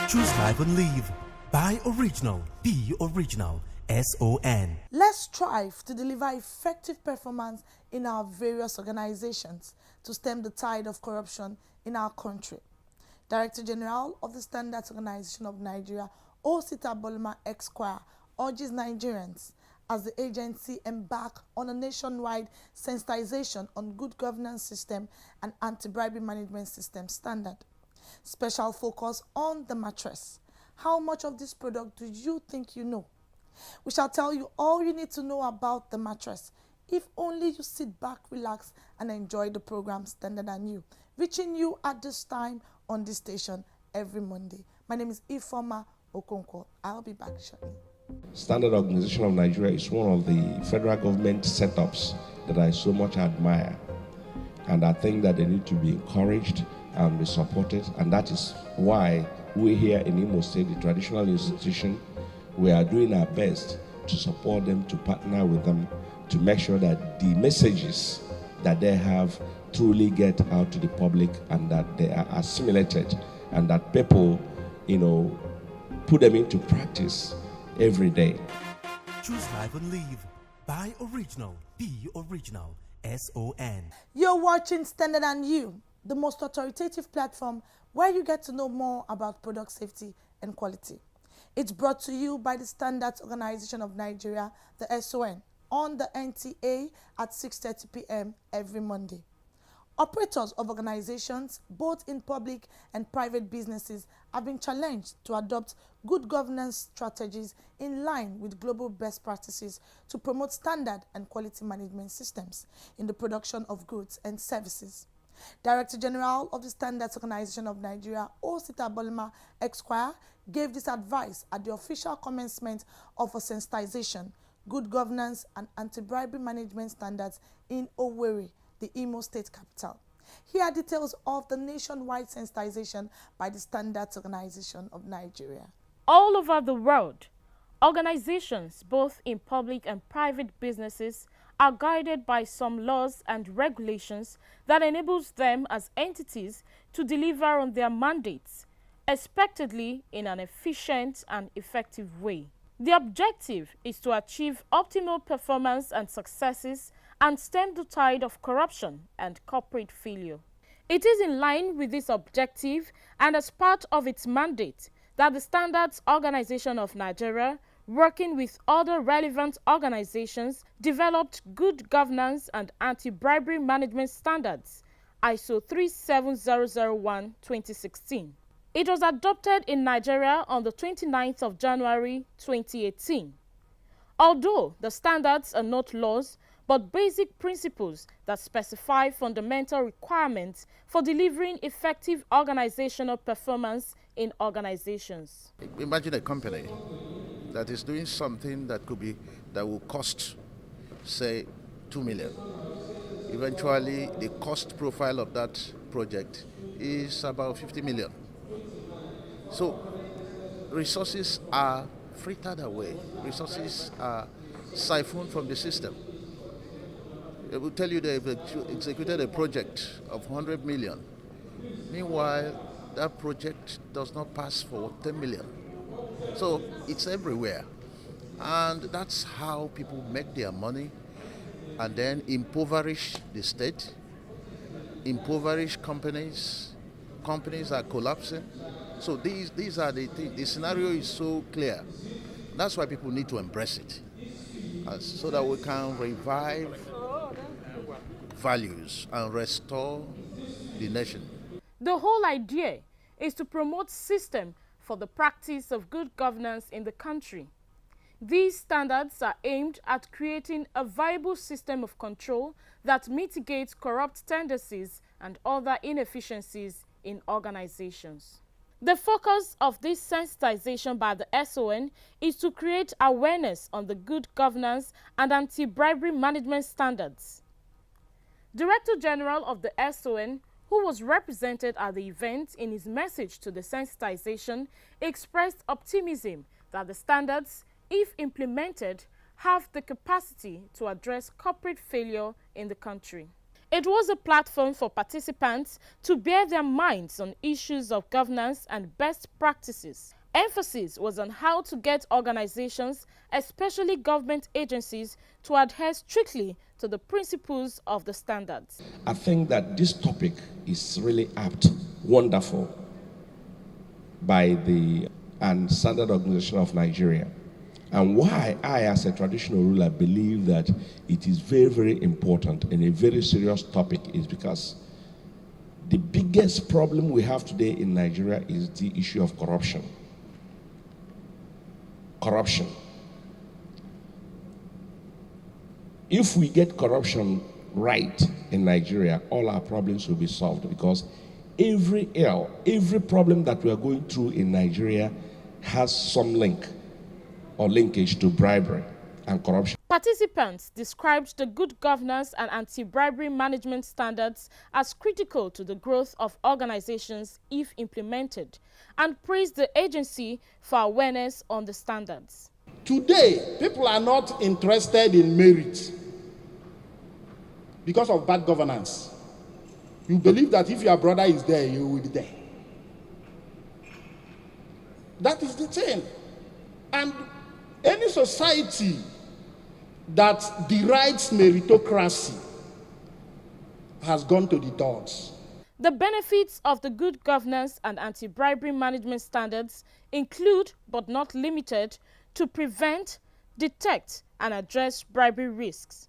Choose life and live. Buy original. Be original. SON. Let's strive to deliver effective performance in our various organizations to stem the tide of corruption in our country. Director General of the Standards Organization of Nigeria, Osita Bolma Esquire, urges Nigerians as the agency embark on a nationwide sensitization on good governance system and anti-bribery management system standard. Special focus on the mattress. How much of this product do you think you know? We shall tell you all you need to know about the mattress, if only you sit back, relax, and enjoy the program Standard and You, reaching you at this time on this station every Monday. My name is Ifoma Okonkwo. I'll be back shortly. Standard Organization of Nigeria is one of the federal government setups that I so much admire, and I think that they need to be encouraged and be supported, and that is why we here in Imo State, the traditional institution, we are doing our best to support them, to partner with them, to make sure that the messages that they have truly get out to the public and that they are assimilated and that people, put them into practice every day. Choose life and live. Buy original. Be original. SON. You're watching Standard and You, the most authoritative platform where you get to know more about product safety and quality. It's brought to you by the Standards Organization of Nigeria, the SON, on the NTA at 6:30 p.m. every Monday. Operators of organizations, both in public and private businesses, have been challenged to adopt good governance strategies in line with global best practices to promote standard and quality management systems in the production of goods and services. Director General of the Standards Organization of Nigeria, Osita Bolma Esquire, gave this advice at the official commencement of a sensitization, good governance and anti-bribery management standards in Owerri, the Imo State capital. Here are details of the nationwide sensitization by the Standards Organization of Nigeria. All over the world, organizations, both in public and private businesses, are guided by some laws and regulations that enables them as entities to deliver on their mandates, expectedly in an efficient and effective way. The objective is to achieve optimal performance and successes and stem the tide of corruption and corporate failure. It is in line with this objective and as part of its mandate that the Standards Organization of Nigeria, working with other relevant organizations, developed good governance and anti-bribery management standards, ISO 37001-2016. It was adopted in Nigeria on the 29th of January 2018. Although the standards are not laws, but basic principles that specify fundamental requirements for delivering effective organizational performance in organizations. Imagine a company that is doing something that will cost, say, 2 million. Eventually, the cost profile of that project is about 50 million. So, resources are frittered away. Resources are siphoned from the system. It will tell you they've executed a project of 100 million. Meanwhile, that project does not pass for 10 million. So it's everywhere. And that's how people make their money and then impoverish the state, impoverish companies. Companies are collapsing. So these are the things. The scenario is so clear. That's why people need to embrace it, so that we can revive values and restore the nation. The whole idea is to promote system for the practice of good governance in the country. These standards are aimed at creating a viable system of control that mitigates corrupt tendencies and other inefficiencies in organizations. The focus of this sensitization by the SON is to create awareness on the good governance and anti-bribery management standards. Director General of the SON, who was represented at the event, in his message to the sensitization, expressed optimism that the standards, if implemented, have the capacity to address corporate failure in the country. It was a platform for participants to bear their minds on issues of governance and best practices. Emphasis was on how to get organizations, especially government agencies, to adhere strictly to the principles of the standards. I think that this topic is really apt, wonderful, by the Standard Organization of Nigeria. And why I, as a traditional ruler, believe that it is very, very important and a very serious topic is because the biggest problem we have today in Nigeria is the issue of corruption. Corruption. If we get corruption right in Nigeria, all our problems will be solved because every problem that we are going through in Nigeria has some link or linkage to bribery and corruption. Participants described the good governance and anti-bribery management standards as critical to the growth of organizations if implemented, and praised the agency for awareness on the standards. Today, people are not interested in merit because of bad governance. You believe that if your brother is there, you will be there. That is the thing. And any society that derides meritocracy has gone to the dogs. The benefits of the good governance and anti-bribery management standards include, but not limited, to prevent, detect, and address bribery risks,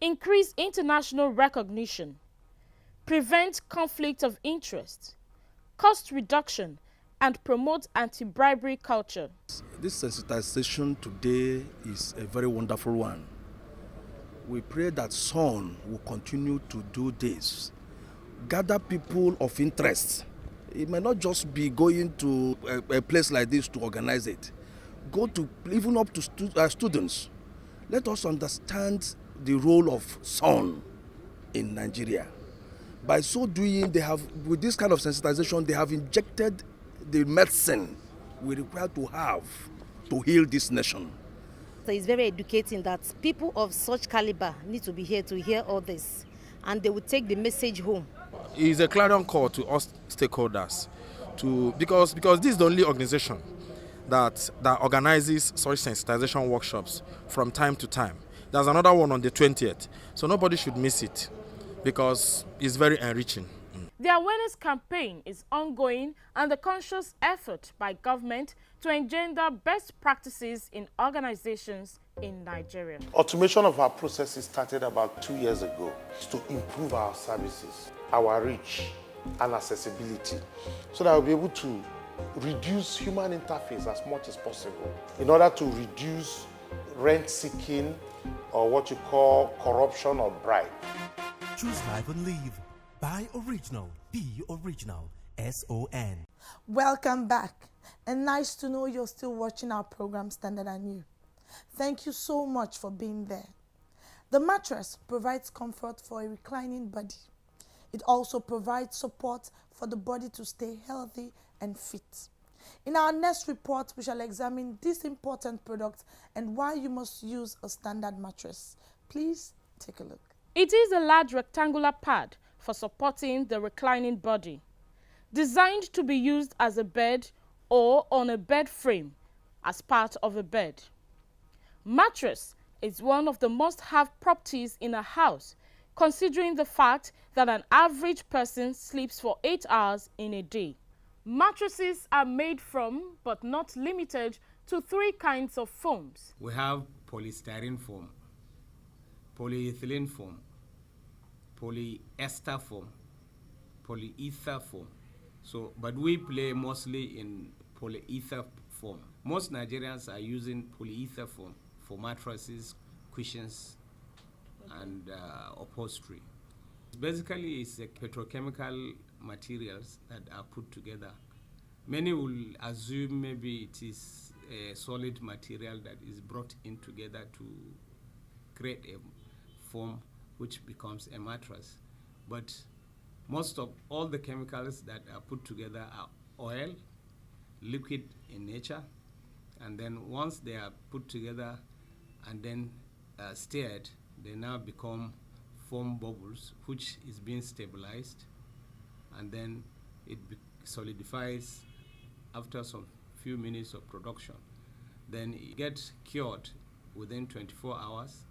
increase international recognition, prevent conflict of interest, cost reduction, and promote anti-bribery culture. This sensitization today is a very wonderful one. We pray that SON will continue to do this. Gather people of interest. It may not just be going to a place like this to organize it. Go to even up to students. Let us understand the role of SON in Nigeria. By so doing, with this kind of sensitization, they have injected the medicine we require to have to heal this nation. So it's very educating that people of such caliber need to be here to hear all this, and they will take the message home. It's a clarion call to us stakeholders, because this is the only organization that organizes such sensitization workshops from time to time. There's another one on the 20th, so nobody should miss it because it's very enriching. The awareness campaign is ongoing and the conscious effort by government to engender best practices in organizations in Nigeria. Automation of our processes started about 2 years ago to improve our services, our reach and accessibility, so that we'll be able to reduce human interface as much as possible in order to reduce rent seeking or what you call corruption or bribe. Choose life and live. Buy original. Be original. SON. Welcome back, and nice to know you're still watching our program Standard and You. Thank you so much for being there. The mattress provides comfort for a reclining body. It also provides support for the body to stay healthy and fit. In our next report, we shall examine this important product and why you must use a standard mattress. Please take a look. It is a large rectangular pad for supporting the reclining body, designed to be used as a bed or on a bed frame as part of a bed. Mattress is one of the must-have properties in a house, considering the fact that an average person sleeps for 8 hours in a day. Mattresses are made from, but not limited to, 3 kinds of foams. We have polystyrene foam, polyethylene foam, polyester foam, polyether foam. But we play mostly in polyether foam. Most Nigerians are using polyether foam for mattresses, cushions, and upholstery. Basically, it's a petrochemical materials that are put together. Many will assume maybe it is a solid material that is brought in together to create a foam which becomes a mattress. But most of all the chemicals that are put together are oil, liquid in nature, and then once they are put together and then stirred, they now become form bubbles, which is being stabilized, and then it solidifies after some few minutes of production. Then it gets cured within 24 hours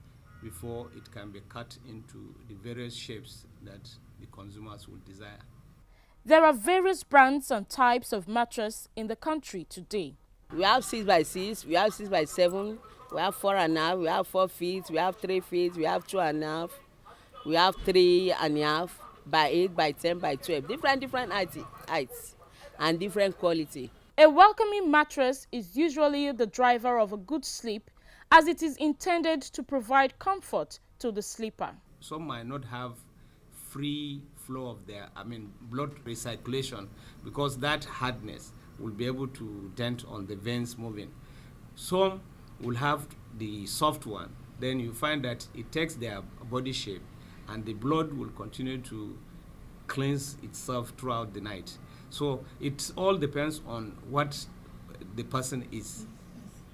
before it can be cut into the various shapes that the consumers will desire. There are various brands and types of mattress in the country today. We have 6x6, we have 6x7, we have 4.5, we have 4 feet, we have 3 feet, we have 2.5, we have 3.5 by 8 by 10 by 12. Different heights and different quality. A welcoming mattress is usually the driver of a good sleep, as it is intended to provide comfort to the sleeper. Some might not have free flow of their, blood recirculation, because that hardness will be able to dent on the veins moving. Some will have the soft one. Then you find that it takes their body shape and the blood will continue to cleanse itself throughout the night. So it all depends on what the person is.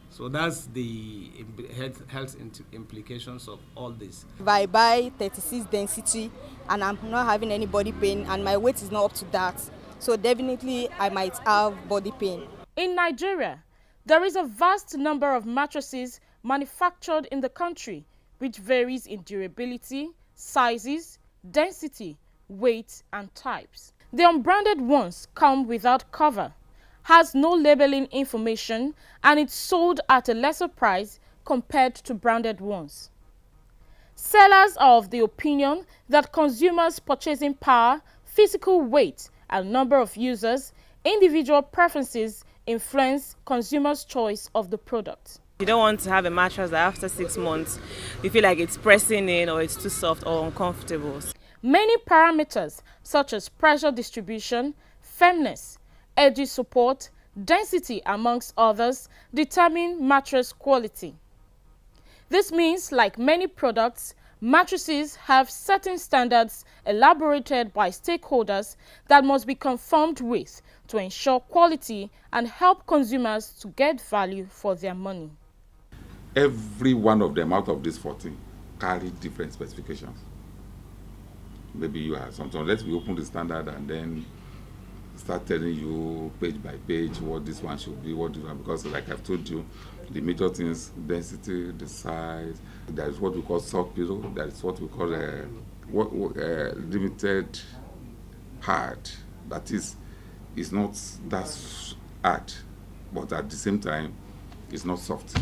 So that's the health implications of all this. If I buy 36 density and I'm not having any body pain and my weight is not up to that, so definitely I might have body pain. In Nigeria, there is a vast number of mattresses manufactured in the country, which varies in durability, sizes, density, weight, and types. The unbranded ones come without cover, has no labeling information, and it's sold at a lesser price compared to branded ones. Sellers are of the opinion that consumers' purchasing power, physical weight, and number of users, individual preferences influence consumers' choice of the product. You don't want to have a mattress that after 6 months you feel like it's pressing in or it's too soft or uncomfortable. Many parameters such as pressure distribution, firmness, edge support, density, amongst others, determine mattress quality. This means, like many products, mattresses have certain standards elaborated by stakeholders that must be conformed with to ensure quality and help consumers to get value for their money. Every one of them out of these 14 carry different specifications. Maybe you have something. Let's open the standard and then start telling you page by page what this one should be, what this one, because like I've told you, the major things, density, the size, there is what we call soft pillow, there is what we call limited hard. That is not that hard, but at the same time, it's not soft.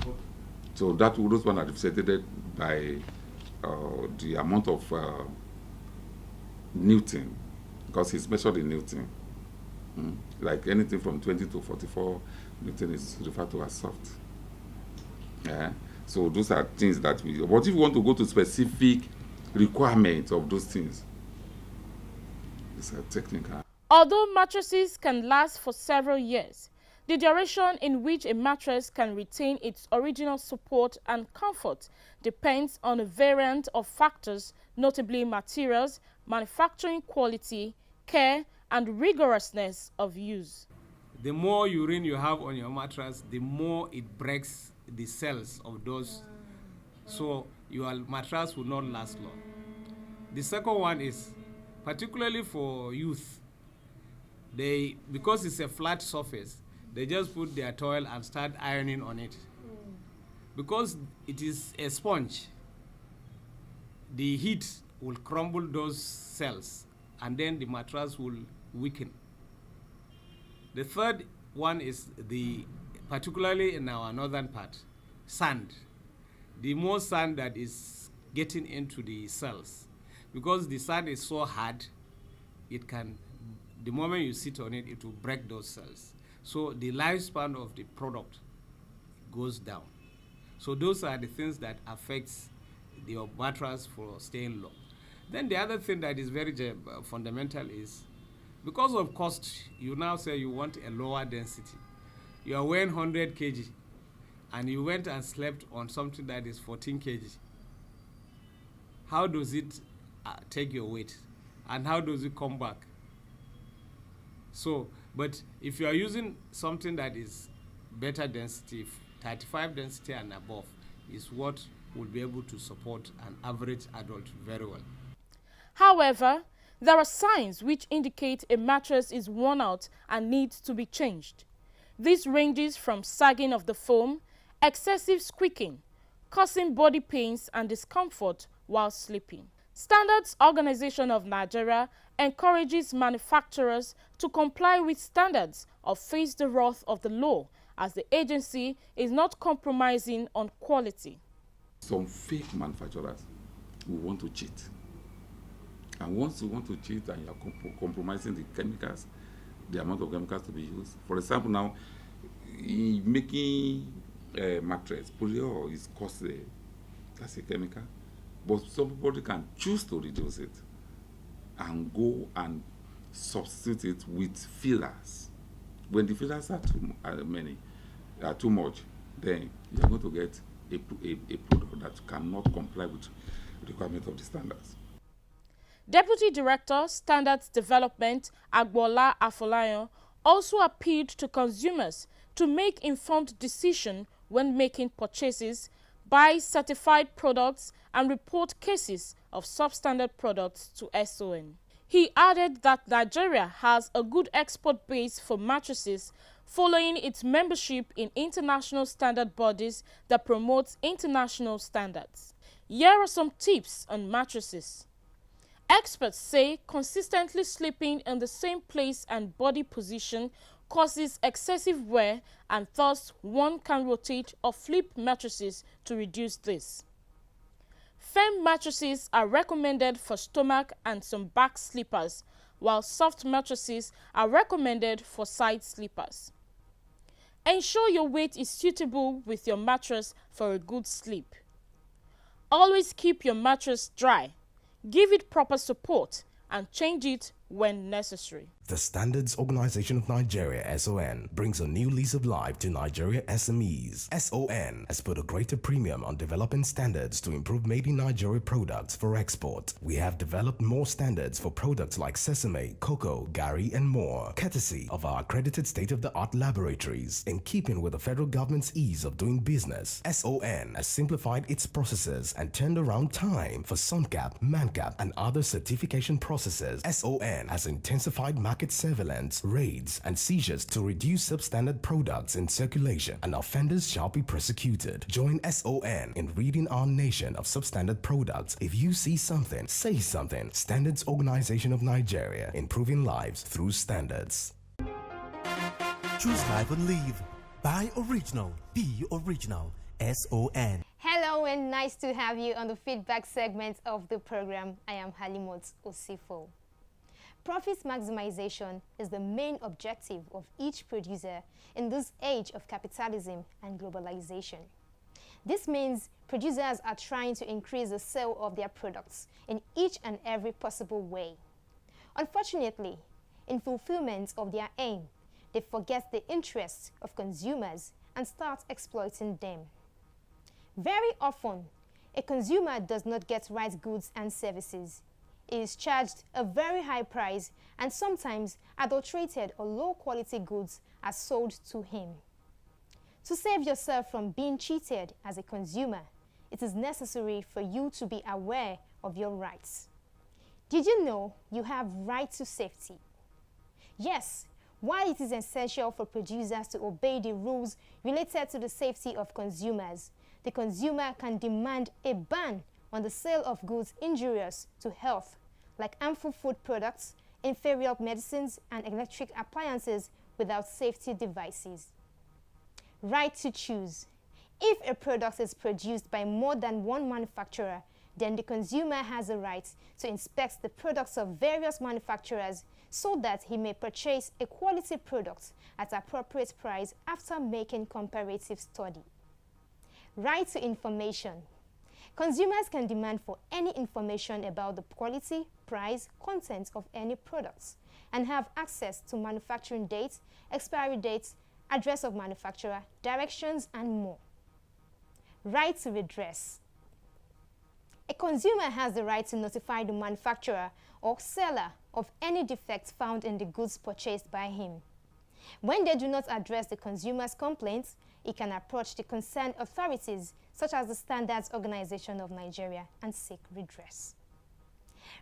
So that those ones are represented by the amount of Newton, because it's measured in Newton. Like anything from 20 to 44 Newton is referred to as soft. Yeah. So those are things that we. But if you want to go to specific requirements of those things, it's a technical. Although mattresses can last for several years, the duration in which a mattress can retain its original support and comfort depends on a variant of factors, notably materials, manufacturing quality, care, and rigorousness of use. The more urine you have on your mattress, the more it breaks the cells of those. So your mattress will not last long. The second one is, particularly for youth, because it's a flat surface, they just put their towel and start ironing on it. Because it is a sponge, the heat will crumble those cells and then the mattress will weaken. The third one is particularly in our northern part, sand. The more sand that is getting into the cells, because the sand is so hard, the moment you sit on it, it will break those cells. So the lifespan of the product goes down. So those are the things that affects your mattress for staying long. Then the other thing that is very fundamental is, because of cost, you now say you want a lower density. You are weighing 100 kg and you went and slept on something that is 14 kg. How does it take your weight? And how does it come back? So, but if you are using something that is better density, 35 density and above, is what will be able to support an average adult very well. However, there are signs which indicate a mattress is worn out and needs to be changed. This ranges from sagging of the foam, excessive squeaking, causing body pains and discomfort while sleeping. Standards Organization of Nigeria encourages manufacturers to comply with standards or face the wrath of the law, as the agency is not compromising on quality. Some fake manufacturers will want to cheat. And once you want to cheat and you are compromising the chemicals, the amount of chemicals to be used. For example, now, in making a mattress, polyol is costly. That's a chemical. But somebody can choose to reduce it and go and substitute it with fillers. When the fillers are too much, then you're going to get a product that cannot comply with the requirement of the standards. Deputy Director, Standards Development, Agbola Afolayan, also appealed to consumers to make informed decisions when making purchases, buy certified products, and report cases of substandard products to SON. He added that Nigeria has a good export base for mattresses following its membership in international standard bodies that promote international standards. Here are some tips on mattresses. Experts say consistently sleeping in the same place and body position causes excessive wear, and thus one can rotate or flip mattresses to reduce this. Firm mattresses are recommended for stomach and some back sleepers, while soft mattresses are recommended for side sleepers. Ensure your weight is suitable with your mattress for a good sleep. Always keep your mattress dry. Give it proper support and change it when necessary. The Standards Organization of Nigeria, SON, brings a new lease of life to Nigeria SMEs. SON has put a greater premium on developing standards to improve made in Nigeria products for export. We have developed more standards for products like sesame, cocoa, gari, and more, courtesy of our accredited state-of-the-art laboratories. In keeping with the federal government's ease of doing business, SON has simplified its processes and turned around time for SUNCAP, MANCAP, and other certification processes. SON has intensified market surveillance, raids, and seizures to reduce substandard products in circulation, and offenders shall be prosecuted. Join SON in ridding our nation of substandard products. If you see something, say something. Standards Organization of Nigeria, improving lives through standards. Choose life and live. Buy original. Be original. SON. Hello and nice to have you on the feedback segment of the program. I am Halimot Osifo. Profit maximization is the main objective of each producer in this age of capitalism and globalization. This means producers are trying to increase the sale of their products in each and every possible way. Unfortunately, in fulfillment of their aim, they forget the interests of consumers and start exploiting them. Very often, a consumer does not get right goods and services. He is charged a very high price, and sometimes adulterated or low-quality goods are sold to him. To save yourself from being cheated as a consumer, it is necessary for you to be aware of your rights. Did you know you have right to safety? Yes, while it is essential for producers to obey the rules related to the safety of consumers, the consumer can demand a ban on the sale of goods injurious to health, like harmful food products, inferior medicines, and electric appliances without safety devices. Right to choose. If a product is produced by more than one manufacturer, then the consumer has a right to inspect the products of various manufacturers so that he may purchase a quality product at appropriate price after making comparative study. Right to information. Consumers can demand for any information about the quality, price, content of any products, and have access to manufacturing dates, expiry dates, address of manufacturer, directions, and more. Right to redress. A consumer has the right to notify the manufacturer or seller of any defects found in the goods purchased by him. When they do not address the consumer's complaints, he can approach the concerned authorities, such as the Standards Organization of Nigeria, and seek redress.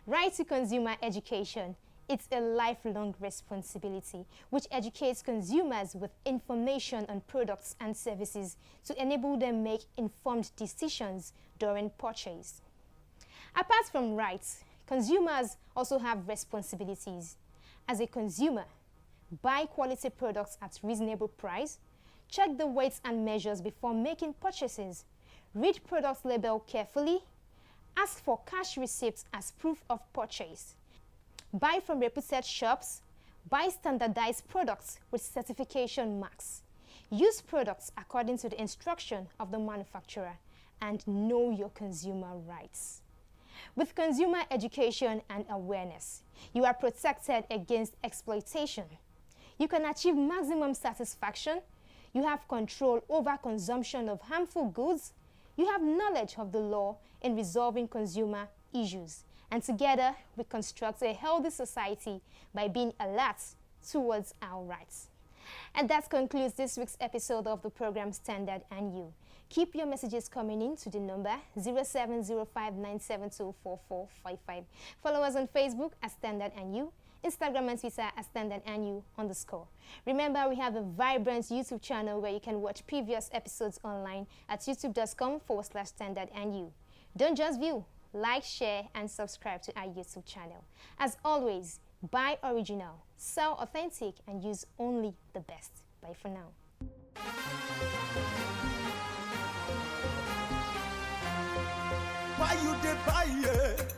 Right to consumer education. It's a lifelong responsibility which educates consumers with information on products and services to enable them make informed decisions during purchase. Apart from rights, consumers also have responsibilities. As a consumer, buy quality products at reasonable price, check the weights and measures before making purchases, read product label carefully, ask for cash receipts as proof of purchase. Buy from reputed shops, buy standardized products with certification marks. Use products according to the instruction of the manufacturer and know your consumer rights. With consumer education and awareness, you are protected against exploitation. You can achieve maximum satisfaction. You have control over consumption of harmful goods. You have knowledge of the law in resolving consumer issues. And together, we construct a healthy society by being alert towards our rights. And that concludes this week's episode of the program Standard and You. Keep your messages coming in to the number 0705-972-4455. Follow us on Facebook at Standard and You, Instagram and Twitter at Standard and You _. Remember, we have a vibrant YouTube channel where you can watch previous episodes online at youtube.com/Standard and You. Don't just view. Like, share, and subscribe to our YouTube channel. As always, buy original, sell authentic, and use only the best. Bye for now. Why you dey buy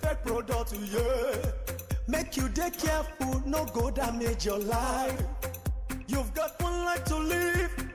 fake product, Make you dey careful, no go damage your life. You've got one life to live.